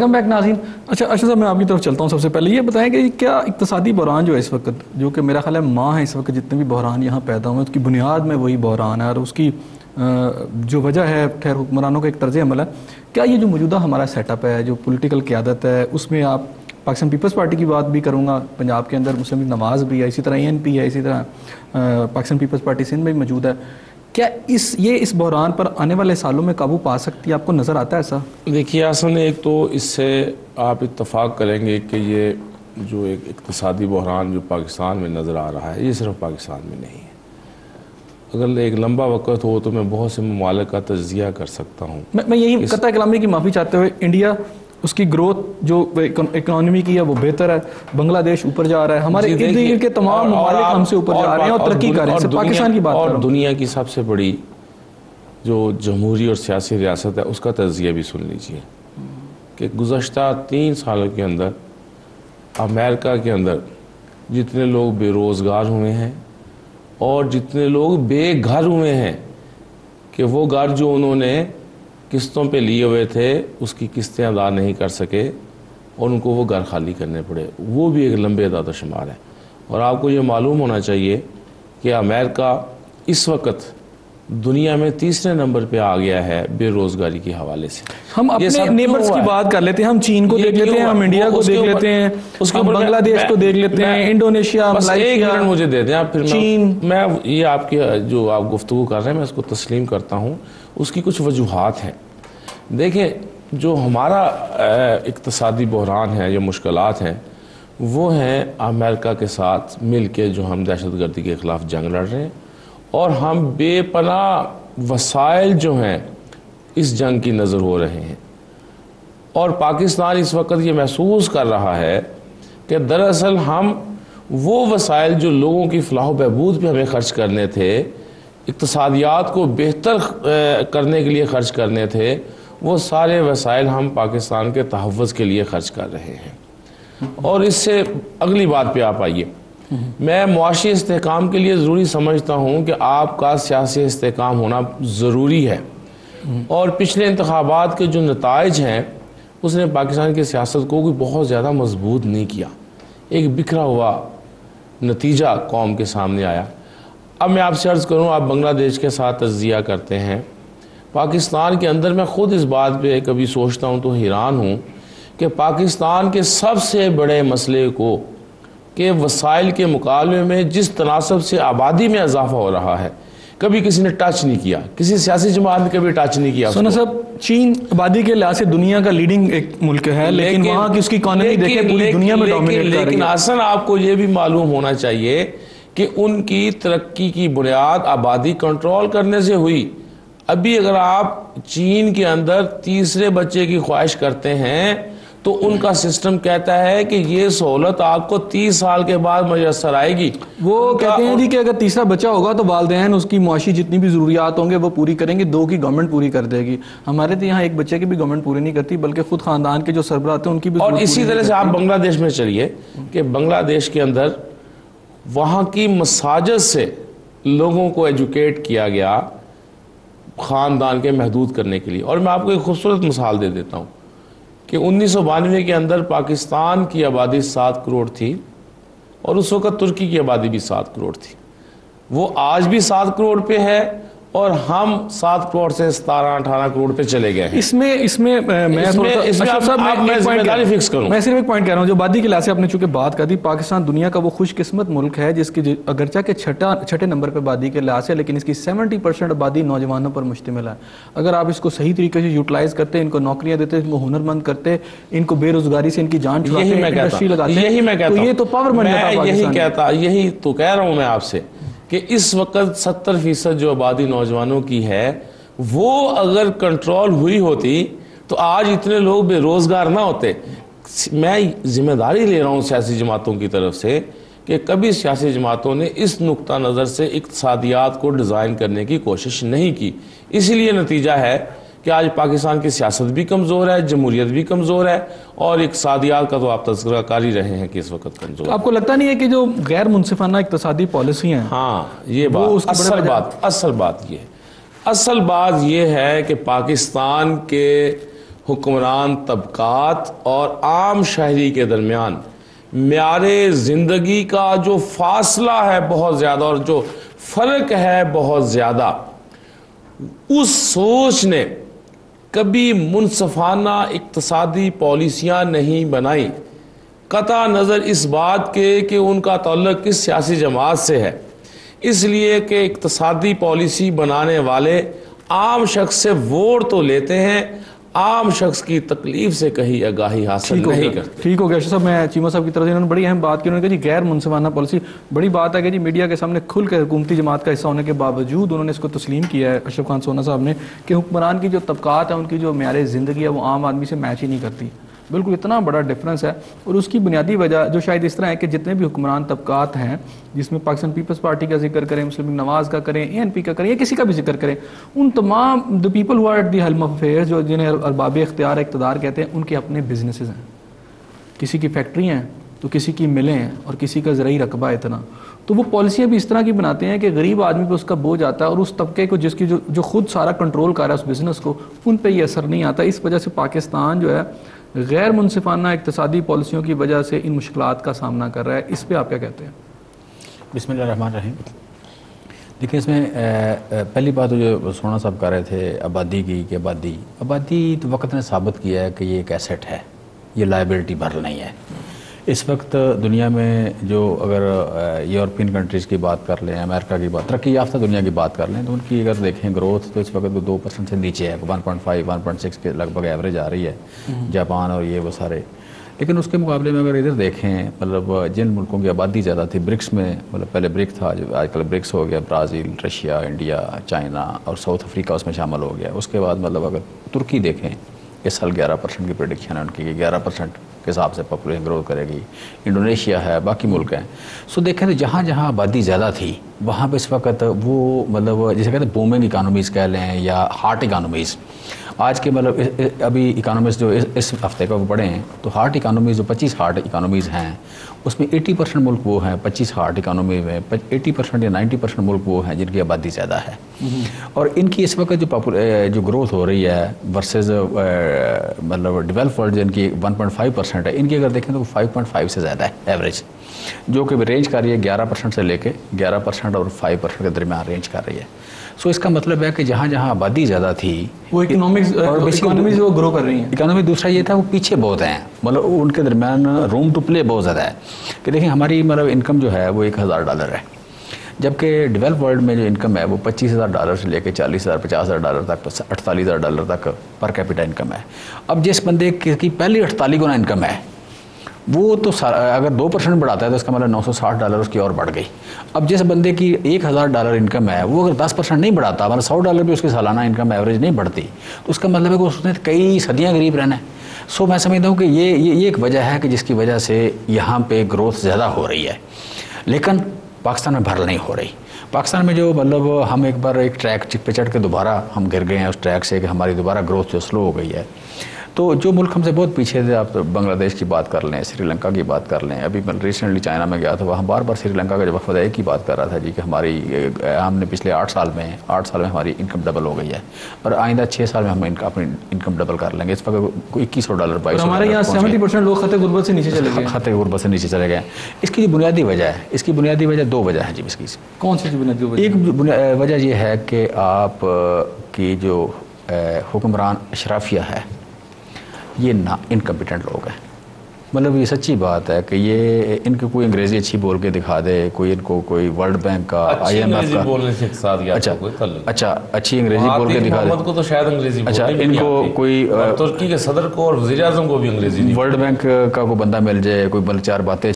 Welcome back ناظرین. اچھا ارشد صاحب میں آپ کی طرف چلتا ہوں. سب سے پہلے یہ بتائیں کہ کیا اقتصادی بحران جو ہے اس وقت, جو کہ میرا خیال ہے ماں ہے اس وقت جتنے بھی بحران یہاں پیدا ہوئے, اس کی بنیاد میں وہی بحران ہے, اور اس کی جو وجہ ہے خیر حکمرانوں کا ایک طرز عمل ہے. کیا یہ جو موجودہ ہمارا سیٹ اپ ہے, جو پولیٹیکل قیادت ہے, اس میں آپ پاکستان پیپلز پارٹی کی بات بھی کروں گا, پنجاب کے اندر مسلم نواز بھی ہے, اسی طرح ANP ہے, اسی طرح پاکستان پیپلز پارٹی سندھ میں بھی موجود ہے, کیا اس بحران پر آنے والے سالوں میں قابو پا سکتی ہے؟ آپ کو نظر آتا ہے ایسا؟ دیکھیے حسن, ایک تو اس سے آپ اتفاق کریں گے کہ یہ جو ایک اقتصادی بحران جو پاکستان میں نظر آ رہا ہے یہ صرف پاکستان میں نہیں ہے. اگر ایک لمبا وقت ہو تو میں بہت سے ممالک کا تجزیہ کر سکتا ہوں. میں یہی قطع کلامی کی معافی چاہتے ہوئے, انڈیا اس کی گروتھ جو اکنامی کی ہے وہ بہتر ہے, بنگلہ دیش اوپر جا رہا ہے, ہمارے ارد گرد کے تمام ممالک ہم سے اوپر جا رہے ہیں اور ترقی کر رہے ہیں. پاکستان کی بات اور دنیا کی سب سے بڑی جو جمہوری اور سیاسی ریاست ہے اس کا تجزیہ بھی سن لیجئے کہ گزشتہ 3 سالوں کے اندر امریکہ کے اندر جتنے لوگ بے روزگار ہوئے ہیں اور جتنے لوگ بے گھر ہوئے ہیں کہ وہ گھر جو انہوں نے قسطوں پہ لیے ہوئے تھے اس کی قسطیں ادا نہیں کر سکے اور ان کو وہ گھر خالی کرنے پڑے, وہ بھی ایک لمبے اعداد و شمار ہے. اور آپ کو یہ معلوم ہونا چاہیے کہ امریکہ اس وقت دنیا میں 3رے نمبر پہ آ گیا ہے بے روزگاری کے حوالے سے. ہم اپنے نیبرز کی بات کر لیتے ہیں, ہم چین کو دیکھ لیتے ہیں, ہم انڈیا کو دیکھ لیتے ہیں, ہم بنگلہ دیش کو دیکھ لیتے ہیں, انڈونیشیا, ملائیشیا. ایک منٹ مجھے دے دیں آپ, پھر چین. میں یہ آپ کی جو آپ گفتگو کر رہے ہیں میں اس کو تسلیم کرتا ہوں, اس کی کچھ وجوہات ہیں. دیکھیں جو ہمارا اقتصادی بحران ہے, جو مشکلات ہیں, وہ ہیں امریکہ کے ساتھ مل کے جو ہم دہشت گردی کے خلاف جنگ لڑ رہے ہیں, اور ہم بے پناہ وسائل جو ہیں اس جنگ کی نظر ہو رہے ہیں. اور پاکستان اس وقت یہ محسوس کر رہا ہے کہ دراصل ہم وہ وسائل جو لوگوں کی فلاح و بہبود پہ ہمیں خرچ کرنے تھے, اقتصادیات کو بہتر کرنے کے لیے خرچ کرنے تھے, وہ سارے وسائل ہم پاکستان کے تحفظ کے لیے خرچ کر رہے ہیں. اور اس سے اگلی بات پہ آپ آئیے, میں معاشی استحکام کے لیے ضروری سمجھتا ہوں کہ آپ کا سیاسی استحکام ہونا ضروری ہے, اور پچھلے انتخابات کے جو نتائج ہیں اس نے پاکستان کی سیاست کو کوئی بہت زیادہ مضبوط نہیں کیا, ایک بکھرا ہوا نتیجہ قوم کے سامنے آیا. اب میں آپ سے عرض کروں, آپ بنگلہ دیش کے ساتھ تجزیہ کرتے ہیں, پاکستان کے اندر میں خود اس بات پہ کبھی سوچتا ہوں تو حیران ہوں کہ پاکستان کے سب سے بڑے مسئلے کو کہ وسائل کے مقابلے میں جس تناسب سے آبادی میں اضافہ ہو رہا ہے کبھی کسی نے ٹچ نہیں کیا, کسی سیاسی جماعت نے کبھی ٹچ نہیں کیا. سونا صاحب, چین آبادی کے لحاظ سے دنیا کا لیڈنگ ایک ملک ہے, لیکن وہاں کی اس کی اکانومی دیکھیں پوری دنیا میں ڈومینیٹ کر رہی ہے. لیکن حسن آپ کو یہ بھی معلوم ہونا چاہیے کہ ان کی ترقی کی بنیاد آبادی کنٹرول کرنے سے ہوئی. ابھی اگر آپ چین کے اندر 3رے بچے کی خواہش کرتے ہیں تو ان کا سسٹم کہتا ہے کہ یہ سہولت آپ کو 30 سال کے بعد میسر آئے گی. وہ کہتے ہیں جی کہ اگر 3را بچہ ہوگا تو والدین اس کی معاشی جتنی بھی ضروریات ہوں گے وہ پوری کریں گے, 2 کی گورنمنٹ پوری کر دے گی. ہمارے تو یہاں 1 بچے کی بھی گورنمنٹ پوری نہیں کرتی, بلکہ خود خاندان کے جو سربراہ ہیں ان کی بھی. اور اسی طرح سے آپ بنگلہ دیش میں چلیے کہ بنگلہ دیش کے اندر وہاں کی مساجد سے لوگوں کو ایجوکیٹ کیا گیا خاندان کے محدود کرنے کے لیے. اور میں آپ کو ایک خوبصورت مثال دے دیتا ہوں کہ 1992 کے اندر پاکستان کی آبادی 7 کروڑ تھی اور اس وقت ترکی کی آبادی بھی 7 کروڑ تھی. وہ آج بھی 7 کروڑ پہ ہے اور ہم 7 کروڑ سے 17-18 کروڑ پہ چلے گئے ہیں. اس میں میں صرف ایک پوائنٹ کہہ رہا ہوں, جو آبادی کے لحاظ سے آپ نے چونکہ بات کر دی, پاکستان دنیا کا وہ خوش قسمت ملک ہے جس کی اگرچہ کہ 6 نمبر پہ آبادی کے لحاظ سے, لیکن اس کی 70% آبادی نوجوانوں پر مشتمل ہے. اگر آپ اس کو صحیح طریقے سے یوٹیلائز کرتے, ان کو نوکریاں دیتے, ان کو ہنرمند کرتے, ان کو بے روزگاری سے ان کی جان چھڑاتے, انڈسٹری لگاتے, تو یہ تو پاور منڈ ہے. یہی تو کہہ رہا ہوں میں آپ سے کہ اس وقت 70% جو آبادی نوجوانوں کی ہے وہ اگر کنٹرول ہوئی ہوتی تو آج اتنے لوگ بے روزگار نہ ہوتے. میں ذمہ داری لے رہا ہوں سیاسی جماعتوں کی طرف سے کہ کبھی سیاسی جماعتوں نے اس نقطہ نظر سے اقتصادیات کو ڈیزائن کرنے کی کوشش نہیں کی. اسی لیے نتیجہ ہے کہ آج پاکستان کی سیاست بھی کمزور ہے, جمہوریت بھی کمزور ہے, اور اقتصادیات کا تو آپ تذکرہ کر ہی رہے ہیں کہ اس وقت کمزور. آپ کو لگتا نہیں ہے کہ جو غیر منصفانہ اقتصادی پالیسی ہیں, ہاں یہ بات اصل بات یہ ہے کہ پاکستان کے حکمران طبقات اور عام شہری کے درمیان معیار زندگی کا جو فاصلہ ہے بہت زیادہ اور جو فرق ہے بہت زیادہ، اس سوچ نے کبھی منصفانہ اقتصادی پالیسیاں نہیں بنائیں، قطع نظر اس بات کے کہ ان کا تعلق کس سیاسی جماعت سے ہے، اس لیے کہ اقتصادی پالیسی بنانے والے عام شخص سے ووٹ تو لیتے ہیں، عام شخص کی تکلیف سے کہیں آگاہی حاصل نہیں کرتے۔ ٹھیک ہو گیا اشرف صاحب، میں چیمہ صاحب کی طرف سے انہوں نے بڑی اہم بات کی، انہوں نے کہا جی غیر منصفانہ پالیسی، بڑی بات ہے کہ جی میڈیا کے سامنے کھل کے حکومتی جماعت کا حصہ ہونے کے باوجود انہوں نے اس کو تسلیم کیا ہے اشرف خان سونا صاحب نے کہ حکمران کی جو طبقات ہیں ان کی جو معیار زندگی ہے وہ عام آدمی سے میچ ہی نہیں کرتی۔ بالکل اتنا بڑا ڈفرنس ہے، اور اس کی بنیادی وجہ جو شاید اس طرح ہے کہ جتنے بھی حکمران طبقات ہیں، جس میں پاکستان پیپلز پارٹی کا ذکر کریں، مسلم لیگ نواز کا کریں، ANP کا کریں یا کسی کا بھی ذکر کریں، ان تمام the people who are at the helm of affairs، جو جنہیں ارباب اختیار اقتدار کہتے ہیں، ان کے اپنے بزنسز ہیں، کسی کی فیکٹری ہیں تو کسی کی ملیں ہیں اور کسی کا زرعی رقبہ اتنا، تو وہ پالیسیاں بھی اس طرح کی بناتے ہیں کہ غریب آدمی پہ اس کا بوجھ آتا ہے، اور اس طبقے کو جس کی جو خود سارا کنٹرول کر رہا ہے اس بزنس کو، ان پہ یہ اثر نہیں آتا۔ اس وجہ سے پاکستان جو ہے غیر منصفانہ اقتصادی پالیسیوں کی وجہ سے ان مشکلات کا سامنا کر رہا ہے۔ اس پہ آپ کیا کہتے ہیں؟ بسم اللہ الرحمن الرحیم۔ دیکھیں اس میں پہلی بات جو سونا صاحب کہہ رہے تھے آبادی کی، کہ آبادی تو وقت نے ثابت کیا ہے کہ یہ ایک ایسٹ ہے، یہ لائبلٹی بھر نہیں ہے۔ اس وقت دنیا میں جو اگر یورپین کنٹریز کی بات کر لیں، امریکہ کی بات، ترقی یافتہ دنیا کی بات کر لیں، تو ان کی اگر دیکھیں گروتھ تو اس وقت 2% سے نیچے ہے، 1.5 1.6 کے لگ بھگ ایوریج آ رہی ہے، جاپان اور یہ وہ سارے۔ لیکن اس کے مقابلے میں اگر ادھر دیکھیں، مطلب جن ملکوں کی آبادی زیادہ تھی برکس میں، مطلب پہلے برک تھا جو آج کل برکس ہو گیا، برازیل، رشیا، انڈیا، چائنا اور ساؤتھ افریقہ اس میں شامل ہو گیا۔ اس کے بعد مطلب اگر ترکی دیکھیں، اس سال 11% کی پریڈکشن ہے ان کی، 11% کے حساب سے پاپولیشن گروتھ کرے گی۔ انڈونیشیا ہے، باقی ملک ہیں۔ سو دیکھیں تو جہاں جہاں آبادی زیادہ تھی وہاں پہ اس وقت وہ مطلب جسے کہتے ہیں بومنگ اکانومیز کہہ لیں یا ہارٹ اکانومیز، آج کے مطلب ابھی اکانومیز جو اس ہفتے کا وہ پڑھے ہیں تو ہارٹ اکانومیز جو 25 ہارٹ اکانومیز ہیں اس میں 80% ملک وہ ہیں 25 ہارٹ اکانومی میں 80% یا 90% ملک وہ ہیں جن کی آبادی زیادہ ہے، اور ان کی اس وقت جو گروتھ ہو رہی ہے ورسز مطلب ڈیولپ ورلڈ جن کی 1.5% ہے، ان کی اگر دیکھیں تو 5.5 سے زیادہ ہے ایوریج، جو کہ رینج کر رہی ہے 11% سے لے کے 11% اور 5% کے درمیان رینج کر رہی ہے۔ سو اس کا مطلب ہے کہ جہاں جہاں آبادی زیادہ تھی وہ اکانومیز وہ گرو کر رہی ہیں۔ اکانومی دوسرا یہ تھا وہ پیچھے بہت ہیں، مطلب ان کے درمیان روم ٹو پلے بہت زیادہ ہے، کہ دیکھیں ہماری مطلب انکم جو ہے وہ $1000 ہے، جبکہ ڈیولپ ورلڈ میں جو انکم ہے وہ $25,000 سے لے کے $40,000 $50,000 تک $48,000 تک پر کیپٹا انکم ہے۔ اب جس بندے کی پہلی 48 گنا انکم ہے وہ تو اگر 2% بڑھاتا ہے تو اس کا مطلب $960 اس کی اور بڑھ گئی۔ اب جس بندے کی $1,000 انکم ہے وہ اگر 10% نہیں بڑھاتا، مطلب $100 بھی اس کی سالانہ انکم ایوریج نہیں بڑھتی، تو اس کا مطلب ہے کہ اس نے کئی صدیاں غریب رہنا ہے۔ سو میں سمجھتا ہوں کہ یہ ایک وجہ ہے کہ جس کی وجہ سے یہاں پہ گروتھ زیادہ ہو رہی ہے، لیکن پاکستان میں بھر نہیں ہو رہی۔ پاکستان میں جو مطلب ہم ایک بار ایک ٹریک پہ چڑھ کے دوبارہ ہم گر گئے ہیں اس ٹریک سے کہ ہماری دوبارہ گروتھ جو سلو ہو گئی ہے، تو جو ملک ہم سے بہت پیچھے تھے، آپ بنگلہ دیش کی بات کر لیں، سری لنکا کی بات کر لیں، ابھی میں ریسنٹلی چائنا میں گیا تھا، وہاں بار بار سری لنکا کا جو وفد ہے ایک ہی بات کر رہا تھا جی کہ ہم نے پچھلے 8 سال میں ہماری انکم ڈبل ہو گئی ہے، اور آئندہ 6 سال میں ہم اپنی انکم ڈبل کر لیں گے۔ اس وقت $2100 $2200 ہمارے یہاں 70% لوگ خطے غربت سے نیچے چلے گئے، خطے غربت سے نیچے چلے گئے۔ اس کی جو بنیادی وجہ ہے، اس کی بنیادی وجہ 2 وجہ ہیں جی اس کی۔ کون سی بنیادی وجہ؟ ایک وجہ یہ ہے کہ آپ کی جو حکمران اشرافیہ ہے یہ نا انکمپیٹنٹ لوگ ہیں، مطلب یہ سچی بات ہے کہ یہ ان کو کوئی انگریزی اچھی بول کے دکھا دے، کوئی ان کو کوئی ورلڈ بینک کا IMF کا بولنے سے اچھا اچھی انگریزی بول کے دکھا دے، کو تو شاید انگریزی اچھا ان کو کوئی ترکی کے صدر کو اور وزیر اعظم کو بھی انگریزی، ورلڈ بینک کا کوئی بندہ مل جائے، کوئی 4 باتیں